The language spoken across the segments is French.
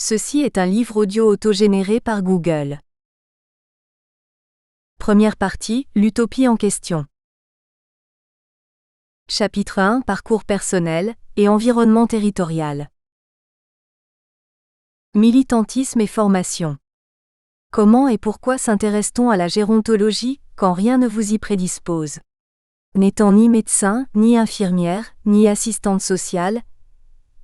Ceci est un livre audio autogénéré par Google. Première partie, l'utopie en question. Chapitre 1, parcours personnel et environnement territorial. Militantisme et formation. Comment et pourquoi s'intéresse-t-on à la gérontologie quand rien ne vous y prédispose? N'étant ni médecin, ni infirmière, ni assistante sociale,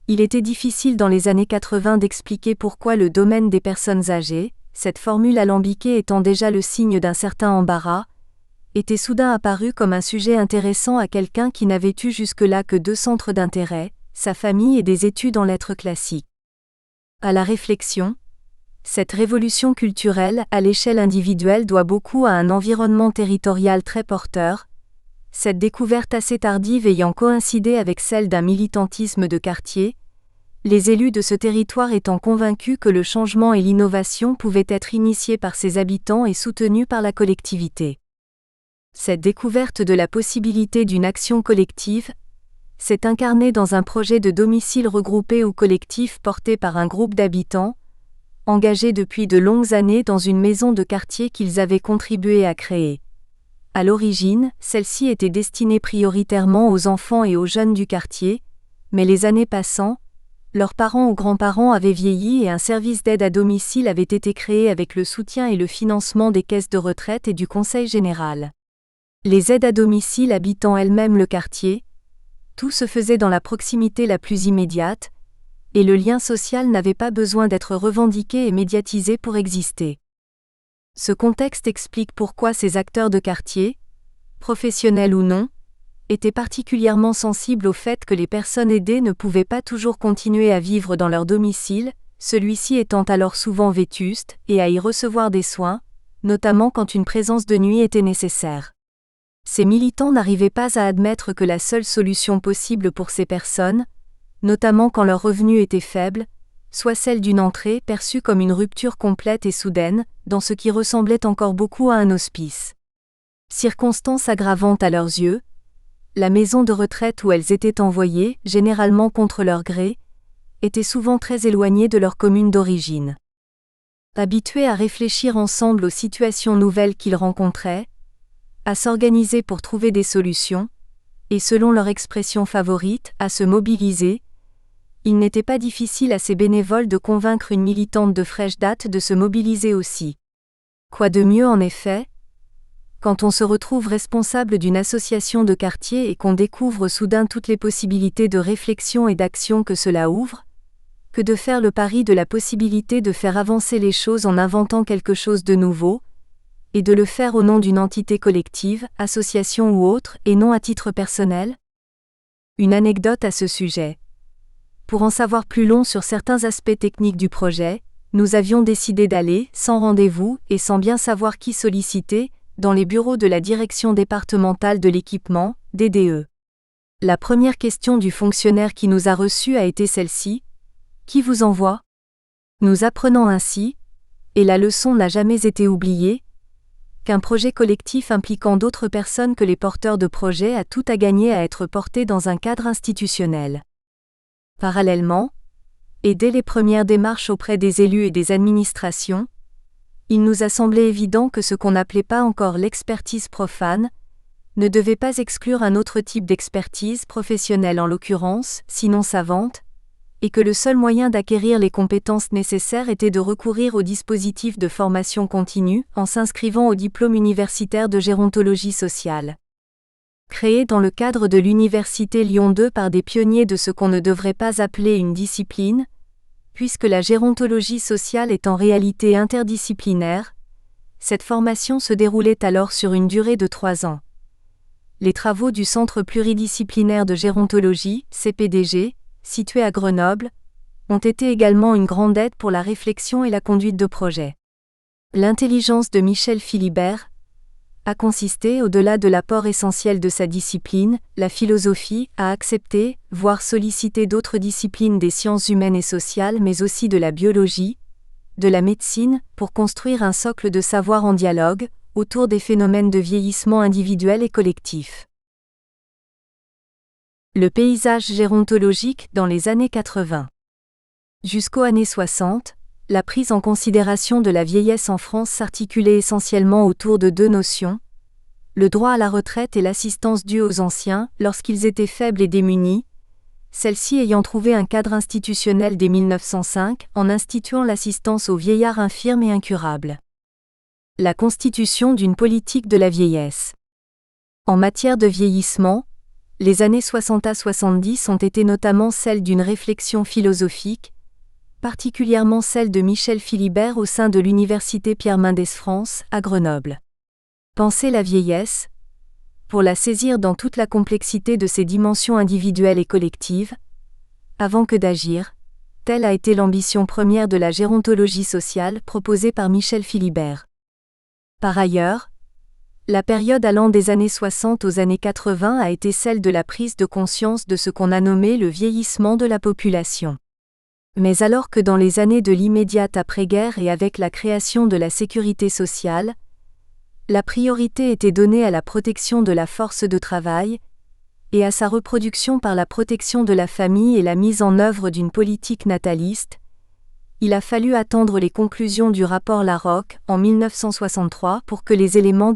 il était difficile dans les années 80 d'expliquer pourquoi le domaine des personnes âgées, cette formule alambiquée étant déjà le signe d'un certain embarras, était soudain apparu comme un sujet intéressant à quelqu'un qui n'avait eu jusque-là que 2 centres d'intérêt, sa famille et des études en lettres classiques. À la réflexion, cette révolution culturelle à l'échelle individuelle doit beaucoup à un environnement territorial très porteur, cette découverte assez tardive ayant coïncidé avec celle d'un militantisme de quartier, les élus de ce territoire étant convaincus que le changement et l'innovation pouvaient être initiés par ses habitants et soutenus par la collectivité. Cette découverte de la possibilité d'une action collective s'est incarnée dans un projet de domicile regroupé ou collectif porté par un groupe d'habitants, engagés depuis de longues années dans une maison de quartier qu'ils avaient contribué à créer. À l'origine, celle-ci était destinée prioritairement aux enfants et aux jeunes du quartier, mais les années passant, leurs parents ou grands-parents avaient vieilli et un service d'aide à domicile avait été créé avec le soutien et le financement des caisses de retraite et du Conseil général. Les aides à domicile habitant elles-mêmes le quartier, tout se faisait dans la proximité la plus immédiate, et le lien social n'avait pas besoin d'être revendiqué et médiatisé pour exister. Ce contexte explique pourquoi ces acteurs de quartier, professionnels ou non, étaient particulièrement sensibles au fait que les personnes aidées ne pouvaient pas toujours continuer à vivre dans leur domicile, celui-ci étant alors souvent vétuste, et à y recevoir des soins, notamment quand une présence de nuit était nécessaire. Ces militants n'arrivaient pas à admettre que la seule solution possible pour ces personnes, notamment quand leurs revenus étaient faibles, soit celle d'une entrée perçue comme une rupture complète et soudaine, dans ce qui ressemblait encore beaucoup à un hospice. Circonstance aggravante à leurs yeux, la maison de retraite où elles étaient envoyées, généralement contre leur gré, était souvent très éloignée de leur commune d'origine. Habitués à réfléchir ensemble aux situations nouvelles qu'ils rencontraient, à s'organiser pour trouver des solutions, et selon leur expression favorite, à se mobiliser, il n'était pas difficile à ces bénévoles de convaincre une militante de fraîche date de se mobiliser aussi. Quoi de mieux en effet, quand on se retrouve responsable d'une association de quartier et qu'on découvre soudain toutes les possibilités de réflexion et d'action que cela ouvre, que de faire le pari de la possibilité de faire avancer les choses en inventant quelque chose de nouveau, et de le faire au nom d'une entité collective, association ou autre, et non à titre personnel? Une anecdote à ce sujet. Pour en savoir plus long sur certains aspects techniques du projet, nous avions décidé d'aller, sans rendez-vous et sans bien savoir qui solliciter, dans les bureaux de la Direction départementale de l'équipement, DDE. La première question du fonctionnaire qui nous a reçus a été celle-ci: qui vous envoie? Nous apprenons ainsi, et la leçon n'a jamais été oubliée, qu'un projet collectif impliquant d'autres personnes que les porteurs de projet a tout à gagner à être porté dans un cadre institutionnel. Parallèlement, et dès les premières démarches auprès des élus et des administrations, il nous a semblé évident que ce qu'on n'appelait pas encore l'expertise profane ne devait pas exclure un autre type d'expertise professionnelle en l'occurrence, sinon savante, et que le seul moyen d'acquérir les compétences nécessaires était de recourir au dispositif de formation continue en s'inscrivant au diplôme universitaire de gérontologie sociale. Créé dans le cadre de l'Université Lyon 2 par des pionniers de ce qu'on ne devrait pas appeler une discipline, puisque la gérontologie sociale est en réalité interdisciplinaire, cette formation se déroulait alors sur une durée de 3 ans. Les travaux du Centre pluridisciplinaire de gérontologie, CPDG, situé à Grenoble, ont été également une grande aide pour la réflexion et la conduite de projet. L'intelligence de Michel Philibert a consisté, au-delà de l'apport essentiel de sa discipline, la philosophie, à accepter, voire solliciter d'autres disciplines des sciences humaines et sociales mais aussi de la biologie, de la médecine, pour construire un socle de savoir en dialogue, autour des phénomènes de vieillissement individuel et collectif. Le paysage gérontologique dans les années 80. Jusqu'aux années 60, la prise en considération de la vieillesse en France s'articulait essentiellement autour de deux notions, le droit à la retraite et l'assistance due aux anciens lorsqu'ils étaient faibles et démunis, celle-ci ayant trouvé un cadre institutionnel dès 1905 en instituant l'assistance aux vieillards infirmes et incurables. La constitution d'une politique de la vieillesse. En matière de vieillissement, les années 60 à 70 ont été notamment celles d'une réflexion philosophique, particulièrement celle de Michel Philibert au sein de l'Université Pierre Mendès France, à Grenoble. Penser la vieillesse, pour la saisir dans toute la complexité de ses dimensions individuelles et collectives, avant que d'agir, telle a été l'ambition première de la gérontologie sociale proposée par Michel Philibert. Par ailleurs, la période allant des années 60 aux années 80 a été celle de la prise de conscience de ce qu'on a nommé le vieillissement de la population. Mais alors que dans les années de l'immédiate après-guerre et avec la création de la sécurité sociale, la priorité était donnée à la protection de la force de travail, et à sa reproduction par la protection de la famille et la mise en œuvre d'une politique nataliste, il a fallu attendre les conclusions du rapport Larocque en 1963 pour que les éléments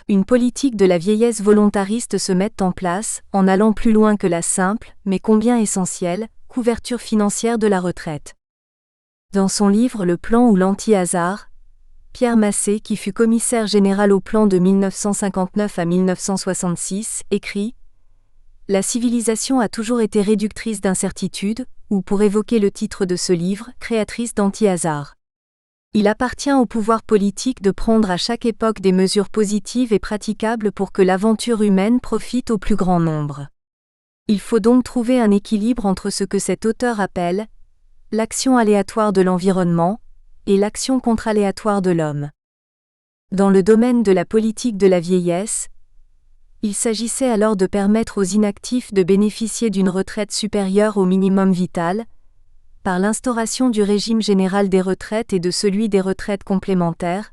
une politique de la vieillesse volontariste se mettent en place, en allant plus loin que la simple, mais combien essentielle, couverture financière de la retraite. Dans son livre Le plan ou l'anti-hasard, Pierre Massé, qui fut commissaire général au plan de 1959 à 1966, écrit « La civilisation a toujours été réductrice d'incertitude, ou pour évoquer le titre de ce livre, créatrice d'anti-hasard. Il appartient au pouvoir politique de prendre à chaque époque des mesures positives et praticables pour que l'aventure humaine profite au plus grand nombre. Il faut donc trouver un équilibre entre ce que cet auteur appelle l'action aléatoire de l'environnement et l'action contre-aléatoire de l'homme. Dans le domaine de la politique de la vieillesse, il s'agissait alors de permettre aux inactifs de bénéficier d'une retraite supérieure au minimum vital, par l'instauration du régime général des retraites et de celui des retraites complémentaires,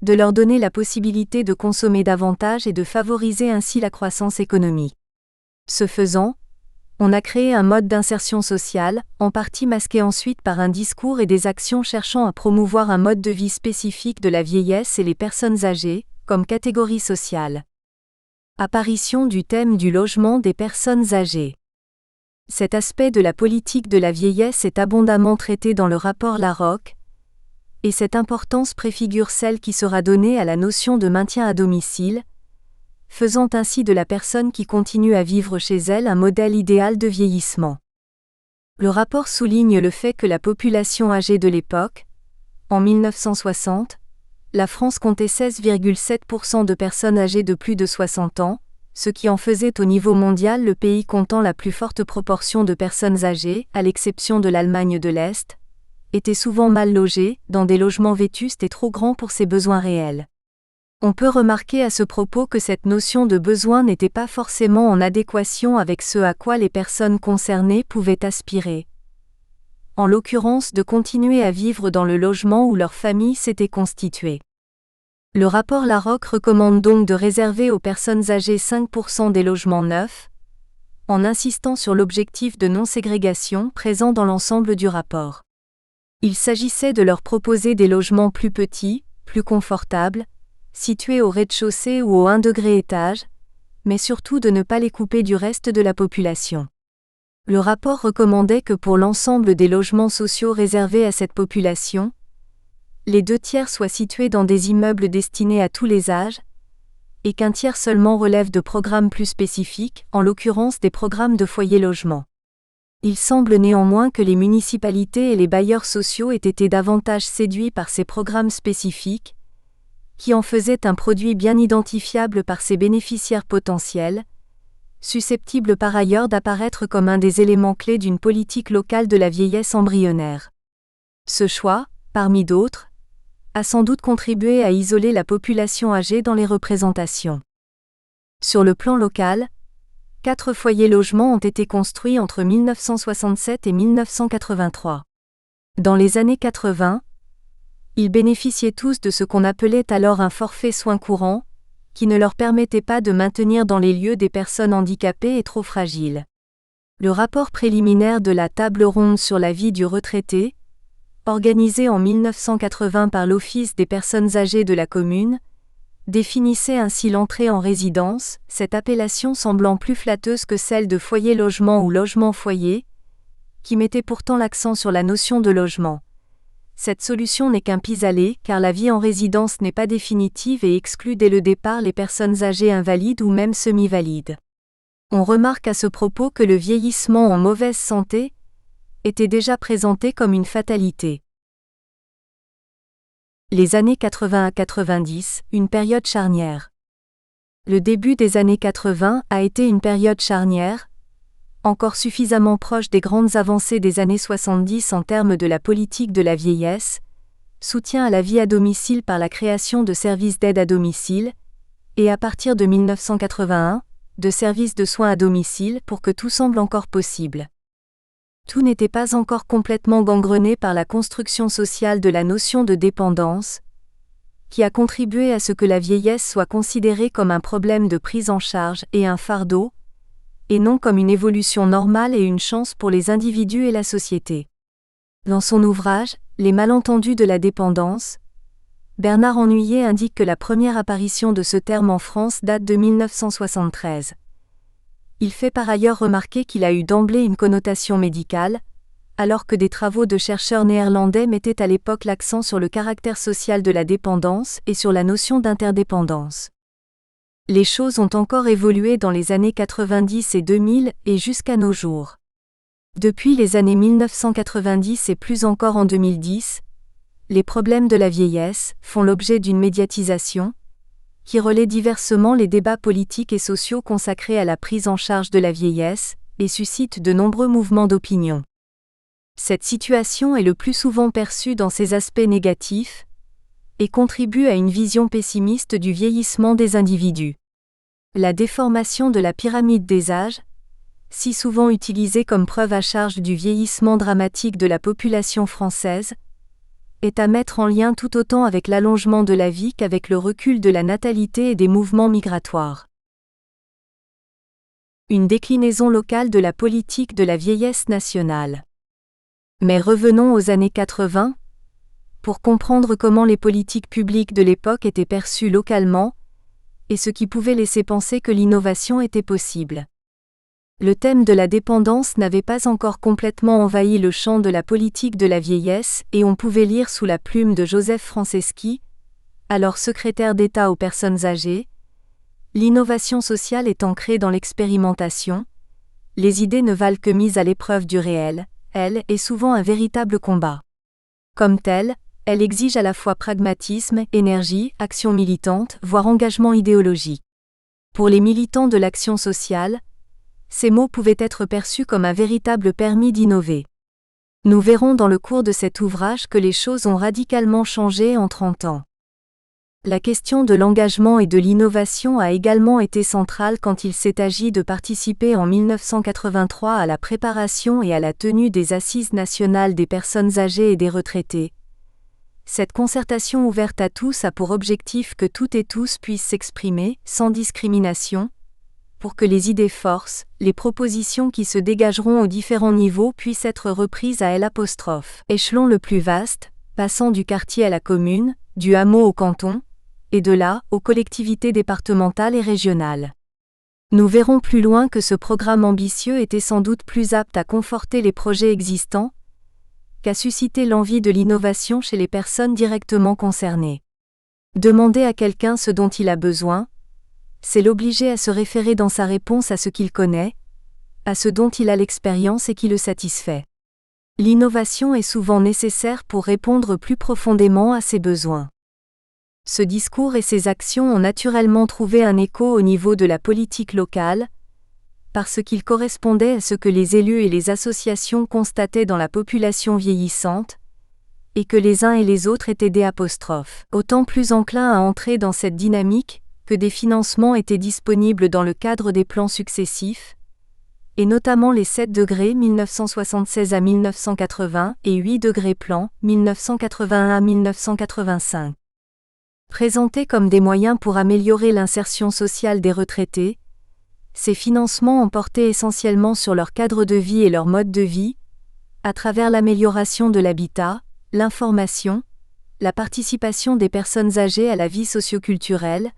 de leur donner la possibilité de consommer davantage et de favoriser ainsi la croissance économique. Ce faisant, on a créé un mode d'insertion sociale, en partie masqué ensuite par un discours et des actions cherchant à promouvoir un mode de vie spécifique de la vieillesse et les personnes âgées, comme catégorie sociale. Apparition du thème du logement des personnes âgées. Cet aspect de la politique de la vieillesse est abondamment traité dans le rapport Larocque, et cette importance préfigure celle qui sera donnée à la notion de maintien à domicile, faisant ainsi de la personne qui continue à vivre chez elle un modèle idéal de vieillissement. Le rapport souligne le fait que la population âgée de l'époque, en 1960, la France comptait 16,7% de personnes âgées de plus de 60 ans, ce qui en faisait au niveau mondial le pays comptant la plus forte proportion de personnes âgées, à l'exception de l'Allemagne de l'Est, était souvent mal logées, dans des logements vétustes et trop grands pour ses besoins réels. On peut remarquer à ce propos que cette notion de besoin n'était pas forcément en adéquation avec ce à quoi les personnes concernées pouvaient aspirer. En l'occurrence de continuer à vivre dans le logement où leur famille s'était constituée. Le rapport Larocque recommande donc de réserver aux personnes âgées 5% des logements neufs, en insistant sur l'objectif de non-ségrégation présent dans l'ensemble du rapport. Il s'agissait de leur proposer des logements plus petits, plus confortables, situés au rez-de-chaussée ou au 1 degré étage, mais surtout de ne pas les couper du reste de la population. Le rapport recommandait que pour l'ensemble des logements sociaux réservés à cette population, les 2/3 soient situés dans des immeubles destinés à tous les âges, et qu'un tiers seulement relève de programmes plus spécifiques, en l'occurrence des programmes de foyer logement. Il semble néanmoins que les municipalités et les bailleurs sociaux aient été davantage séduits par ces programmes spécifiques, qui en faisaient un produit bien identifiable par ses bénéficiaires potentiels, susceptible par ailleurs d'apparaître comme un des éléments clés d'une politique locale de la vieillesse embryonnaire. Ce choix, parmi d'autres, a sans doute contribué à isoler la population âgée dans les représentations. Sur le plan local, 4 foyers logements ont été construits entre 1967 et 1983. Dans les années 80, ils bénéficiaient tous de ce qu'on appelait alors un forfait soins courants, qui ne leur permettait pas de maintenir dans les lieux des personnes handicapées et trop fragiles. Le rapport préliminaire de la table ronde sur la vie du retraité, organisé en 1980 par l'Office des personnes âgées de la commune, définissait ainsi l'entrée en résidence, cette appellation semblant plus flatteuse que celle de foyer-logement ou logement-foyer, qui mettait pourtant l'accent sur la notion de logement. Cette solution n'est qu'un pis-aller, car la vie en résidence n'est pas définitive et exclut dès le départ les personnes âgées invalides ou même semi-valides. On remarque à ce propos que le vieillissement en mauvaise santé était déjà présenté comme une fatalité. Les années 80 à 90, une période charnière. Le début des années 80 a été une période charnière, encore suffisamment proche des grandes avancées des années 70 en termes de la politique de la vieillesse, soutien à la vie à domicile par la création de services d'aide à domicile, et à partir de 1981, de services de soins à domicile pour que tout semble encore possible. Tout n'était pas encore complètement gangrené par la construction sociale de la notion de dépendance, qui a contribué à ce que la vieillesse soit considérée comme un problème de prise en charge et un fardeau, et non comme une évolution normale et une chance pour les individus et la société. Dans son ouvrage « Les malentendus de la dépendance », Bernard Ennuyé indique que la première apparition de ce terme en France date de 1973. Il fait par ailleurs remarquer qu'il a eu d'emblée une connotation médicale, alors que des travaux de chercheurs néerlandais mettaient à l'époque l'accent sur le caractère social de la dépendance et sur la notion d'interdépendance. Les choses ont encore évolué dans les années 90 et 2000 et jusqu'à nos jours. Depuis les années 1990 et plus encore en 2010, les problèmes de la vieillesse font l'objet d'une médiatisation, qui relaie diversement les débats politiques et sociaux consacrés à la prise en charge de la vieillesse, et suscite de nombreux mouvements d'opinion. Cette situation est le plus souvent perçue dans ses aspects négatifs, et contribue à une vision pessimiste du vieillissement des individus. La déformation de la pyramide des âges, si souvent utilisée comme preuve à charge du vieillissement dramatique de la population française, est à mettre en lien tout autant avec l'allongement de la vie qu'avec le recul de la natalité et des mouvements migratoires. Une déclinaison locale de la politique de la vieillesse nationale. Mais revenons aux années 80, pour comprendre comment les politiques publiques de l'époque étaient perçues localement, et ce qui pouvait laisser penser que l'innovation était possible. Le thème de la dépendance n'avait pas encore complètement envahi le champ de la politique de la vieillesse et on pouvait lire sous la plume de Joseph Franceschi, alors secrétaire d'État aux personnes âgées, « L'innovation sociale est ancrée dans l'expérimentation, les idées ne valent que mises à l'épreuve du réel, elle est souvent un véritable combat. Comme telle, elle exige à la fois pragmatisme, énergie, action militante, voire engagement idéologique. Pour les militants de l'action sociale, ces mots pouvaient être perçus comme un véritable permis d'innover. Nous verrons dans le cours de cet ouvrage que les choses ont radicalement changé en 30 ans. La question de l'engagement et de l'innovation a également été centrale quand il s'est agi de participer en 1983 à la préparation et à la tenue des Assises nationales des personnes âgées et des retraités. Cette concertation ouverte à tous a pour objectif que toutes et tous puissent s'exprimer, sans discrimination, pour que les idées forces, les propositions qui se dégageront aux différents niveaux puissent être reprises à L', échelon le plus vaste, passant du quartier à la commune, du hameau au canton, et de là, aux collectivités départementales et régionales. Nous verrons plus loin que ce programme ambitieux était sans doute plus apte à conforter les projets existants, qu'à susciter l'envie de l'innovation chez les personnes directement concernées. Demander à quelqu'un ce dont il a besoin, c'est l'obliger à se référer dans sa réponse à ce qu'il connaît, à ce dont il a l'expérience et qui le satisfait. L'innovation est souvent nécessaire pour répondre plus profondément à ses besoins. Ce discours et ces actions ont naturellement trouvé un écho au niveau de la politique locale, parce qu'ils correspondaient à ce que les élus et les associations constataient dans la population vieillissante, et que les uns et les autres étaient autant plus enclins à entrer dans cette dynamique, que des financements étaient disponibles dans le cadre des plans successifs, et notamment les 7 degrés 1976 à 1980 et 8 degrés plan 1981 à 1985. Présentés comme des moyens pour améliorer l'insertion sociale des retraités, Ces financements ont porté essentiellement sur leur cadre de vie et leur mode de vie, à travers l'amélioration de l'habitat, l'information, la participation des personnes âgées à la vie socioculturelle,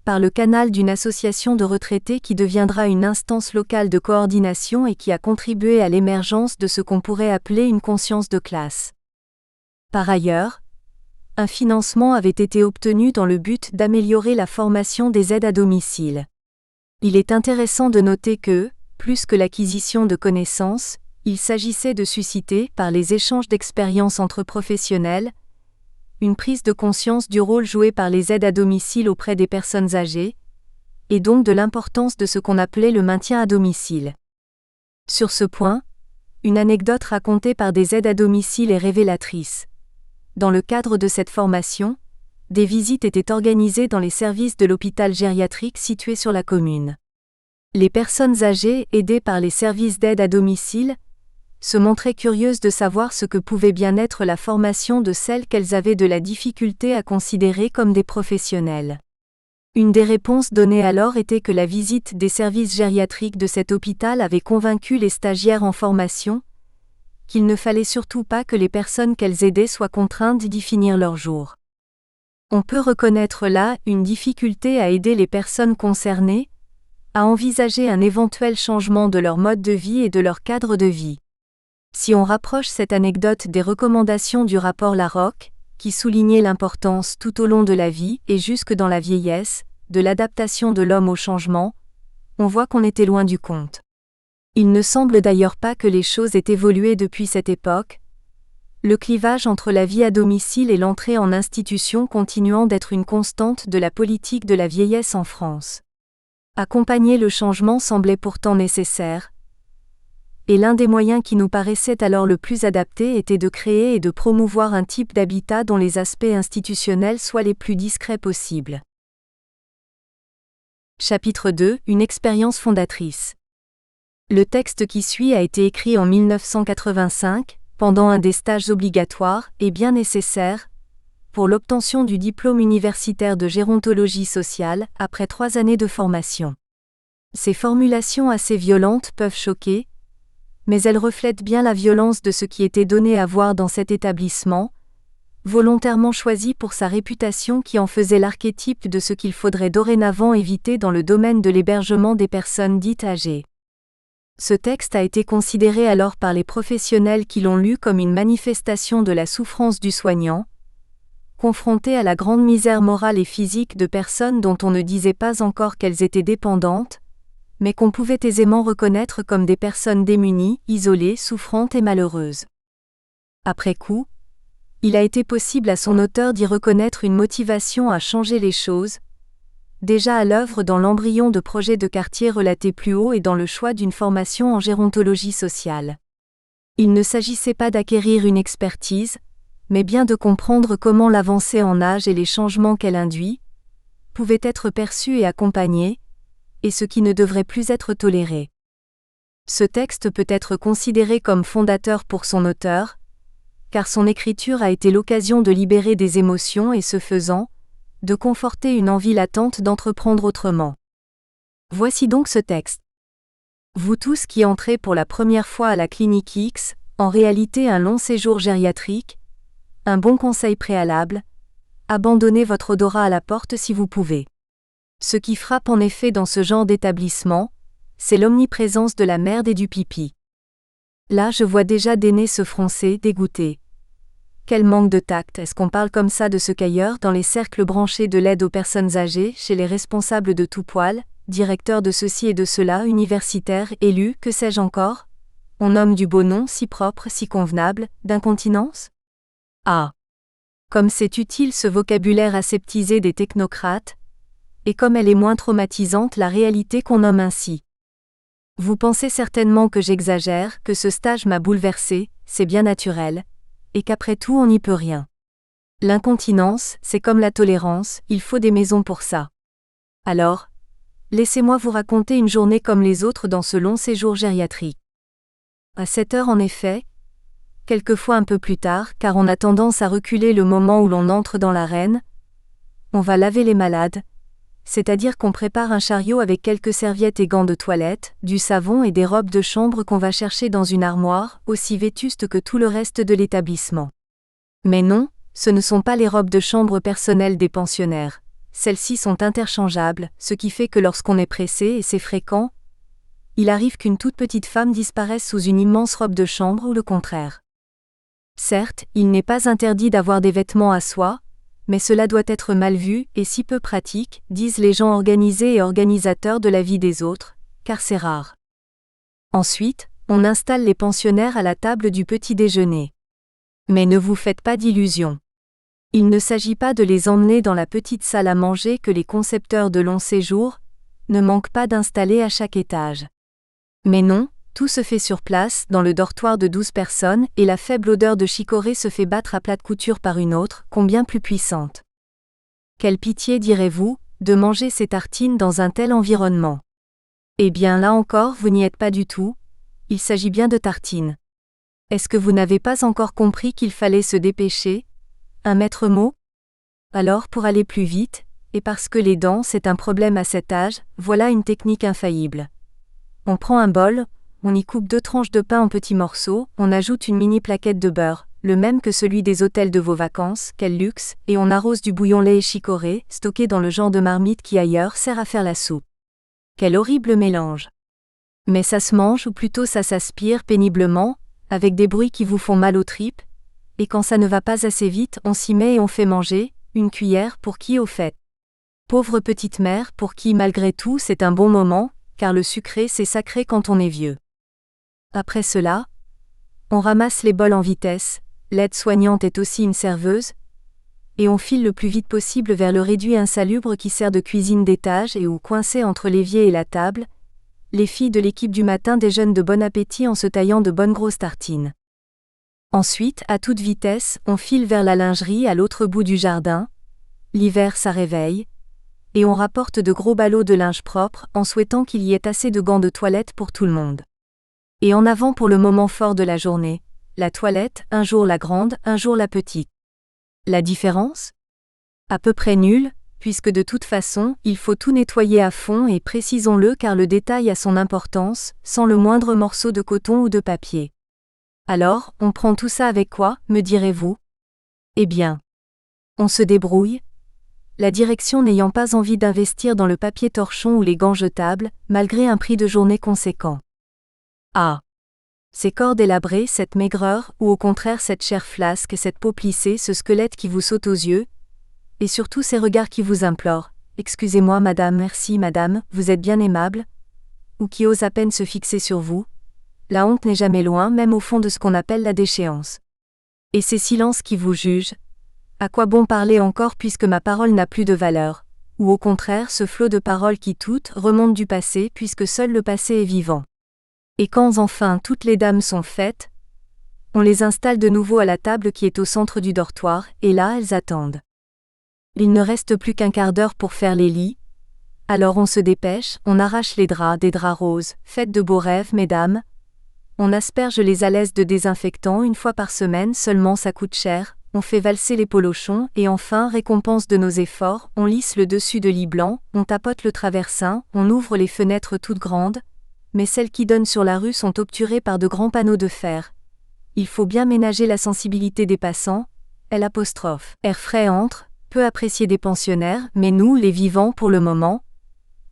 par le canal d'une association de retraités qui deviendra une instance locale de coordination et qui a contribué à l'émergence de ce qu'on pourrait appeler une conscience de classe. Par ailleurs, un financement avait été obtenu dans le but d'améliorer la formation des aides à domicile. Il est intéressant de noter que, plus que l'acquisition de connaissances, il s'agissait de susciter, par les échanges d'expériences entre professionnels, une prise de conscience du rôle joué par les aides à domicile auprès des personnes âgées, et donc de l'importance de ce qu'on appelait le maintien à domicile. Sur ce point, une anecdote racontée par des aides à domicile est révélatrice. Dans le cadre de cette formation, des visites étaient organisées dans les services de l'hôpital gériatrique situé sur la commune. Les personnes âgées, aidées par les services d'aide à domicile, se montraient curieuses de savoir ce que pouvait bien être la formation de celles qu'elles avaient de la difficulté à considérer comme des professionnels. Une des réponses données alors était que la visite des services gériatriques de cet hôpital avait convaincu les stagiaires en formation qu'il ne fallait surtout pas que les personnes qu'elles aidaient soient contraintes d'y finir leur jour. On peut reconnaître là une difficulté à aider les personnes concernées à envisager un éventuel changement de leur mode de vie et de leur cadre de vie. Si on rapproche cette anecdote des recommandations du rapport Larocque, qui soulignait l'importance tout au long de la vie et jusque dans la vieillesse, de l'adaptation de l'homme au changement, on voit qu'on était loin du compte. Il ne semble d'ailleurs pas que les choses aient évolué depuis cette époque, le clivage entre la vie à domicile et l'entrée en institution continuant d'être une constante de la politique de la vieillesse en France. Accompagner le changement semblait pourtant nécessaire, et l'un des moyens qui nous paraissait alors le plus adapté était de créer et de promouvoir un type d'habitat dont les aspects institutionnels soient les plus discrets possibles. Chapitre 2 – Une expérience fondatrice. Le texte qui suit a été écrit en 1985, pendant un des stages obligatoires et bien nécessaires, pour l'obtention du diplôme universitaire de gérontologie sociale après 3 années de formation. Ces formulations assez violentes peuvent choquer, mais elles reflètent bien la violence de ce qui était donné à voir dans cet établissement, volontairement choisi pour sa réputation qui en faisait l'archétype de ce qu'il faudrait dorénavant éviter dans le domaine de l'hébergement des personnes dites âgées. Ce texte a été considéré alors par les professionnels qui l'ont lu comme une manifestation de la souffrance du soignant, confronté à la grande misère morale et physique de personnes dont on ne disait pas encore qu'elles étaient dépendantes, mais qu'on pouvait aisément reconnaître comme des personnes démunies, isolées, souffrantes et malheureuses. Après coup, il a été possible à son auteur d'y reconnaître une motivation à changer les choses, déjà à l'œuvre dans l'embryon de projets de quartier relatés plus haut et dans le choix d'une formation en gérontologie sociale. Il ne s'agissait pas d'acquérir une expertise, mais bien de comprendre comment l'avancée en âge et les changements qu'elle induit pouvaient être perçus et accompagnés, et ce qui ne devrait plus être toléré. Ce texte peut être considéré comme fondateur pour son auteur, car son écriture a été l'occasion de libérer des émotions et ce faisant, de conforter une envie latente d'entreprendre autrement. Voici donc ce texte. Vous tous qui entrez pour la première fois à la clinique X, en réalité un long séjour gériatrique, un bon conseil préalable, abandonnez votre odorat à la porte si vous pouvez. Ce qui frappe en effet dans ce genre d'établissement, c'est l'omniprésence de la merde et du pipi. Là je vois déjà des nez se froncer, dégoûtés. Quel manque de tact, est-ce qu'on parle comme ça de ce qu'ailleurs dans les cercles branchés de l'aide aux personnes âgées, chez les responsables de tout poil, directeurs de ceci et de cela, universitaires, élus, que sais-je encore? On nomme du beau nom si propre, si convenable, d'incontinence? Ah! Comme c'est utile ce vocabulaire aseptisé des technocrates, et comme elle est moins traumatisante la réalité qu'on nomme ainsi. Vous pensez certainement que j'exagère, que ce stage m'a bouleversé, c'est bien naturel, et qu'après tout on n'y peut rien. L'incontinence, c'est comme la tolérance, il faut des maisons pour ça. Alors, laissez-moi vous raconter une journée comme les autres dans ce long séjour gériatrique. À 7 heures en effet, quelquefois un peu plus tard, car on a tendance à reculer le moment où l'on entre dans l'arène, on va laver les malades, c'est-à-dire qu'on prépare un chariot avec quelques serviettes et gants de toilette, du savon et des robes de chambre qu'on va chercher dans une armoire, aussi vétuste que tout le reste de l'établissement. Mais non, ce ne sont pas les robes de chambre personnelles des pensionnaires. Celles-ci sont interchangeables, ce qui fait que lorsqu'on est pressé, et c'est fréquent, il arrive qu'une toute petite femme disparaisse sous une immense robe de chambre ou le contraire. Certes, il n'est pas interdit d'avoir des vêtements à soi, mais cela doit être mal vu et si peu pratique, disent les gens organisés et organisateurs de la vie des autres, car c'est rare. Ensuite, on installe les pensionnaires à la table du petit déjeuner. Mais ne vous faites pas d'illusions. Il ne s'agit pas de les emmener dans la petite salle à manger que les concepteurs de long séjour ne manquent pas d'installer à chaque étage. Mais non, tout se fait sur place, dans le dortoir de 12 personnes, et la faible odeur de chicorée se fait battre à plat de couture par une autre, combien plus puissante. Quelle pitié, direz-vous, de manger ces tartines dans un tel environnement. Eh bien là encore, vous n'y êtes pas du tout, il s'agit bien de tartines. Est-ce que vous n'avez pas encore compris qu'il fallait se dépêcher? Un maître mot? Alors pour aller plus vite, et parce que les dents c'est un problème à cet âge, voilà une technique infaillible. On prend un bol, on y coupe 2 tranches de pain en petits morceaux, on ajoute une mini plaquette de beurre, le même que celui des hôtels de vos vacances, quel luxe, et on arrose du bouillon lait et chicorée, stocké dans le genre de marmite qui ailleurs sert à faire la soupe. Quel horrible mélange! Mais ça se mange ou plutôt ça s'aspire péniblement, avec des bruits qui vous font mal aux tripes, et quand ça ne va pas assez vite, on s'y met et on fait manger, une cuillère pour qui au fait? Pauvre petite mère pour qui malgré tout c'est un bon moment, car le sucré c'est sacré quand on est vieux. Après cela, on ramasse les bols en vitesse, l'aide-soignante est aussi une serveuse, et on file le plus vite possible vers le réduit insalubre qui sert de cuisine d'étage et où, coincé entre l'évier et la table, les filles de l'équipe du matin déjeunent de bon appétit en se taillant de bonnes grosses tartines. Ensuite, à toute vitesse, on file vers la lingerie à l'autre bout du jardin, l'hiver ça réveille, et on rapporte de gros ballots de linge propre en souhaitant qu'il y ait assez de gants de toilette pour tout le monde. Et en avant pour le moment fort de la journée, la toilette, un jour la grande, un jour la petite. La différence? À peu près nulle, puisque de toute façon, il faut tout nettoyer à fond et précisons-le car le détail a son importance, sans le moindre morceau de coton ou de papier. Alors, on prend tout ça avec quoi, me direz-vous? Eh bien, on se débrouille, la direction n'ayant pas envie d'investir dans le papier torchon ou les gants jetables, malgré un prix de journée conséquent. Ah! Ces corps délabrés, cette maigreur, ou au contraire cette chair flasque, cette peau plissée, ce squelette qui vous saute aux yeux, et surtout ces regards qui vous implorent « Excusez-moi madame, merci madame, vous êtes bien aimable » ou qui osent à peine se fixer sur vous, la honte n'est jamais loin, même au fond de ce qu'on appelle la déchéance. Et ces silences qui vous jugent, à quoi bon parler encore puisque ma parole n'a plus de valeur, ou au contraire ce flot de paroles qui toutes remontent du passé puisque seul le passé est vivant. Et quand enfin toutes les dames sont faites, on les installe de nouveau à la table qui est au centre du dortoir, et là elles attendent. Il ne reste plus qu'un quart d'heure pour faire les lits, alors on se dépêche, on arrache les draps, des draps roses, faites de beaux rêves mesdames, on asperge les alaises de désinfectant une fois par semaine seulement ça coûte cher, on fait valser les polochons et enfin, récompense de nos efforts, on lisse le dessus de lit blanc, on tapote le traversin, on ouvre les fenêtres toutes grandes, mais celles qui donnent sur la rue sont obturées par de grands panneaux de fer. Il faut bien ménager la sensibilité des passants, Air frais entre, peu apprécié des pensionnaires, mais nous, les vivants pour le moment,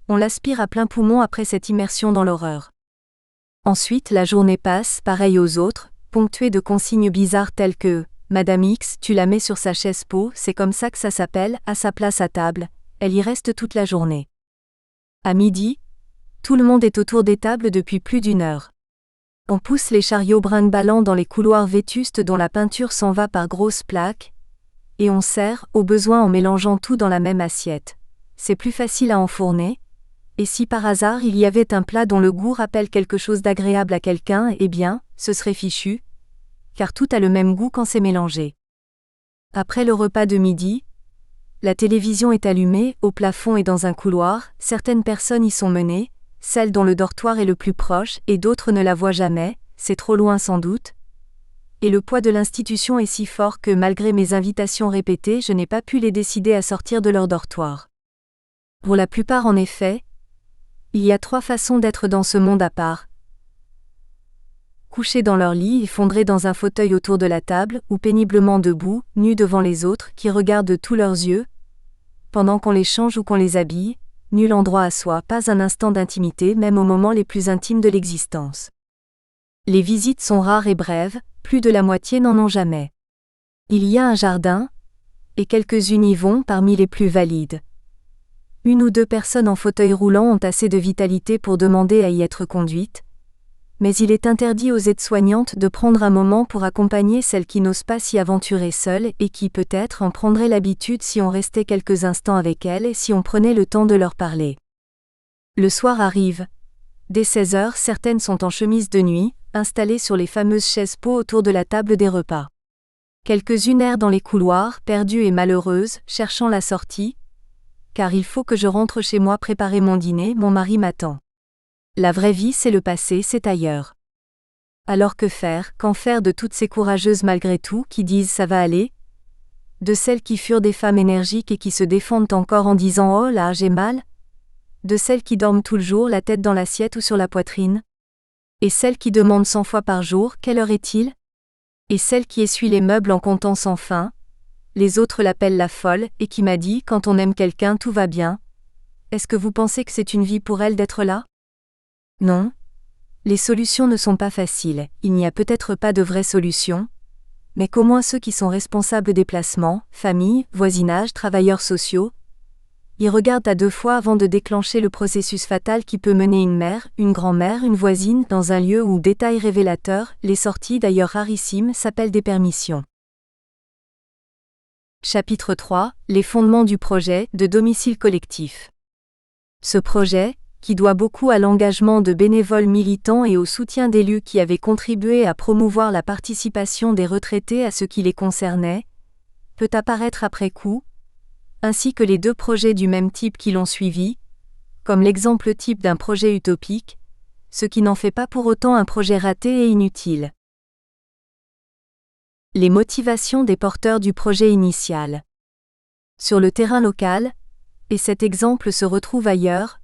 on l'aspire à plein poumon après cette immersion dans l'horreur. Ensuite la journée passe, pareille aux autres, ponctuée de consignes bizarres telles que « Madame X, tu la mets sur sa chaise peau, c'est comme ça que ça s'appelle, à sa place à table, elle y reste toute la journée. » À midi, tout le monde est autour des tables depuis plus d'1 heure. On pousse les chariots brinque-ballants dans les couloirs vétustes dont la peinture s'en va par grosses plaques, et on sert, au besoin en mélangeant tout dans la même assiette. C'est plus facile à enfourner, et si par hasard il y avait un plat dont le goût rappelle quelque chose d'agréable à quelqu'un, eh bien, ce serait fichu, car tout a le même goût quand c'est mélangé. Après le repas de midi, la télévision est allumée, au plafond et dans un couloir, certaines personnes y sont menées, celle dont le dortoir est le plus proche et d'autres ne la voient jamais, c'est trop loin sans doute. Et le poids de l'institution est si fort que malgré mes invitations répétées je n'ai pas pu les décider à sortir de leur dortoir. Pour la plupart en effet, il y a 3 façons d'être dans ce monde à part. Couchés dans leur lit, effondrés dans un fauteuil autour de la table, ou péniblement debout, nus devant les autres, qui regardent de tous leurs yeux, pendant qu'on les change ou qu'on les habille, nul endroit à soi, pas un instant d'intimité, même aux moments les plus intimes de l'existence. Les visites sont rares et brèves, plus de la moitié n'en ont jamais. Il y a un jardin, et quelques-unes y vont parmi les plus valides. 1 ou 2 personnes en fauteuil roulant ont assez de vitalité pour demander à y être conduites, mais il est interdit aux aides-soignantes de prendre un moment pour accompagner celles qui n'osent pas s'y aventurer seules et qui peut-être en prendraient l'habitude si on restait quelques instants avec elles et si on prenait le temps de leur parler. Le soir arrive. Dès 16h, certaines sont en chemise de nuit, installées sur les fameuses chaises peau autour de la table des repas. Quelques-unes errent dans les couloirs, perdues et malheureuses, cherchant la sortie. Car il faut que je rentre chez moi préparer mon dîner, mon mari m'attend. La vraie vie, c'est le passé, c'est ailleurs. Alors que faire, qu'en faire de toutes ces courageuses malgré tout qui disent ça va aller? De celles qui furent des femmes énergiques et qui se défendent encore en disant oh là j'ai mal? De celles qui dorment tout le jour la tête dans l'assiette ou sur la poitrine? Et celles qui demandent 100 fois par jour quelle heure est-il? Et celles qui essuient les meubles en comptant sans fin? Les autres l'appellent la folle et qui m'a dit quand on aime quelqu'un tout va bien. Est-ce que vous pensez que c'est une vie pour elle d'être là? Non. Les solutions ne sont pas faciles, il n'y a peut-être pas de vraies solutions, mais qu'au moins ceux qui sont responsables des placements, famille, voisinage, travailleurs sociaux, y regardent à 2 fois avant de déclencher le processus fatal qui peut mener une mère, une grand-mère, une voisine dans un lieu où, détail révélateur, les sorties d'ailleurs rarissimes s'appellent des permissions. Chapitre 3 – Les fondements du projet de domicile collectif. Ce projet, qui doit beaucoup à l'engagement de bénévoles militants et au soutien d'élus qui avaient contribué à promouvoir la participation des retraités à ce qui les concernait, peut apparaître après coup, ainsi que les 2 projets du même type qui l'ont suivi, comme l'exemple type d'un projet utopique, ce qui n'en fait pas pour autant un projet raté et inutile. Les motivations des porteurs du projet initial. Sur le terrain local, et cet exemple se retrouve ailleurs,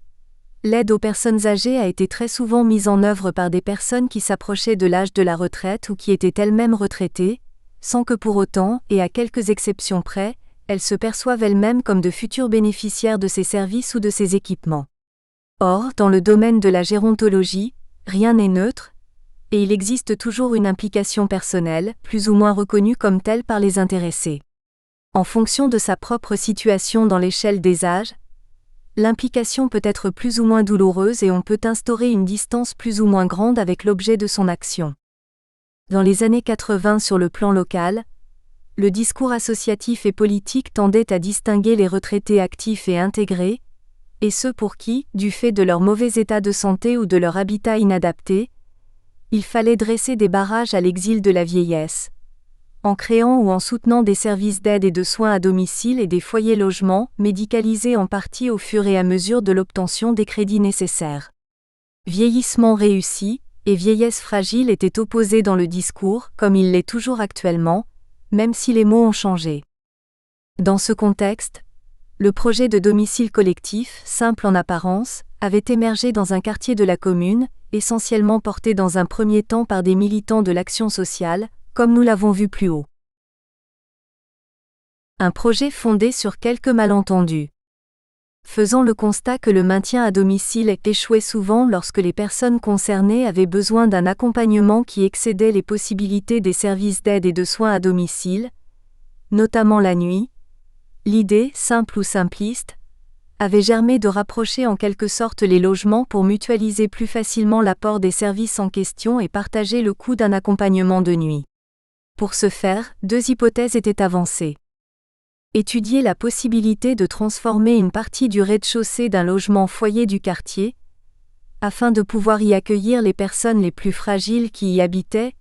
l'aide aux personnes âgées a été très souvent mise en œuvre par des personnes qui s'approchaient de l'âge de la retraite ou qui étaient elles-mêmes retraitées, sans que pour autant, et à quelques exceptions près, elles se perçoivent elles-mêmes comme de futurs bénéficiaires de ces services ou de ces équipements. Or, dans le domaine de la gérontologie, rien n'est neutre, et il existe toujours une implication personnelle, plus ou moins reconnue comme telle par les intéressés. En fonction de sa propre situation dans l'échelle des âges, l'implication peut être plus ou moins douloureuse et on peut instaurer une distance plus ou moins grande avec l'objet de son action. Dans les années 80 sur le plan local, le discours associatif et politique tendait à distinguer les retraités actifs et intégrés, et ceux pour qui, du fait de leur mauvais état de santé ou de leur habitat inadapté, il fallait dresser des barrages à l'exil de la vieillesse, en créant ou en soutenant des services d'aide et de soins à domicile et des foyers logements, médicalisés en partie au fur et à mesure de l'obtention des crédits nécessaires. Vieillissement réussi et vieillesse fragile étaient opposés dans le discours, comme il l'est toujours actuellement, même si les mots ont changé. Dans ce contexte, le projet de domicile collectif, simple en apparence, avait émergé dans un quartier de la commune, essentiellement porté dans un premier temps par des militants de l'action sociale, comme nous l'avons vu plus haut. Un projet fondé sur quelques malentendus. Faisant le constat que le maintien à domicile échouait souvent lorsque les personnes concernées avaient besoin d'un accompagnement qui excédait les possibilités des services d'aide et de soins à domicile, notamment la nuit, l'idée, simple ou simpliste, avait germé de rapprocher en quelque sorte les logements pour mutualiser plus facilement l'apport des services en question et partager le coût d'un accompagnement de nuit. Pour ce faire, 2 hypothèses étaient avancées. Étudier la possibilité de transformer une partie du rez-de-chaussée d'un logement foyer du quartier, afin de pouvoir y accueillir les personnes les plus fragiles qui y habitaient,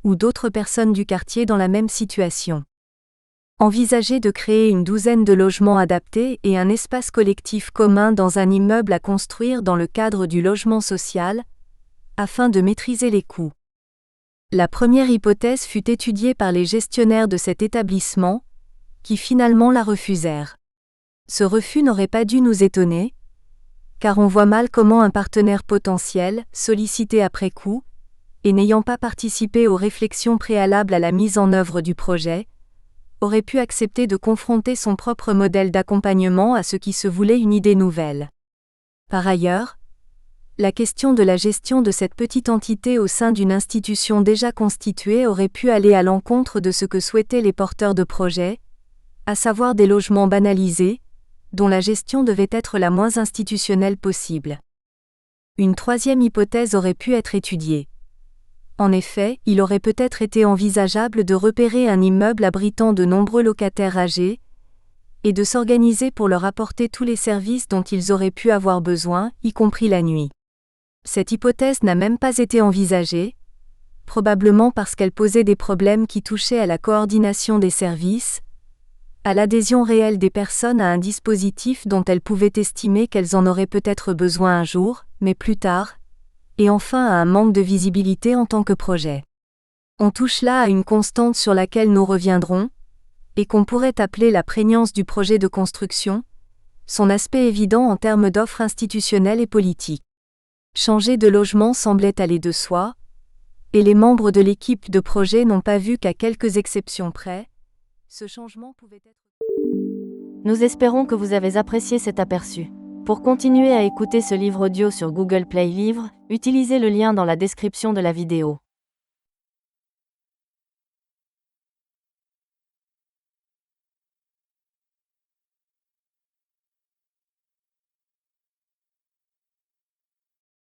ou d'autres personnes du quartier dans la même situation. Envisager de créer une 12aine de logements adaptés et un espace collectif commun dans un immeuble à construire dans le cadre du logement social, afin de maîtriser les coûts. La première hypothèse fut étudiée par les gestionnaires de cet établissement, qui finalement la refusèrent. Ce refus n'aurait pas dû nous étonner, car on voit mal comment un partenaire potentiel, sollicité après coup, et n'ayant pas participé aux réflexions préalables à la mise en œuvre du projet, aurait pu accepter de confronter son propre modèle d'accompagnement à ce qui se voulait une idée nouvelle. Par ailleurs, la question de la gestion de cette petite entité au sein d'une institution déjà constituée aurait pu aller à l'encontre de ce que souhaitaient les porteurs de projet, à savoir des logements banalisés, dont la gestion devait être la moins institutionnelle possible. Une troisième hypothèse aurait pu être étudiée. En effet, il aurait peut-être été envisageable de repérer un immeuble abritant de nombreux locataires âgés, et de s'organiser pour leur apporter tous les services dont ils auraient pu avoir besoin, y compris la nuit. Cette hypothèse n'a même pas été envisagée, probablement parce qu'elle posait des problèmes qui touchaient à la coordination des services, à l'adhésion réelle des personnes à un dispositif dont elles pouvaient estimer qu'elles en auraient peut-être besoin un jour, mais plus tard, et enfin à un manque de visibilité en tant que projet. On touche là à une constante sur laquelle nous reviendrons, et qu'on pourrait appeler la prégnance du projet de construction, son aspect évident en termes d'offres institutionnelles et politiques. Changer de logement semblait aller de soi, et les membres de l'équipe de projet n'ont pas vu qu'à quelques exceptions près, ce changement pouvait être... Nous espérons que vous avez apprécié cet aperçu. Pour continuer à écouter ce livre audio sur Google Play Livres, utilisez le lien dans la description de la vidéo.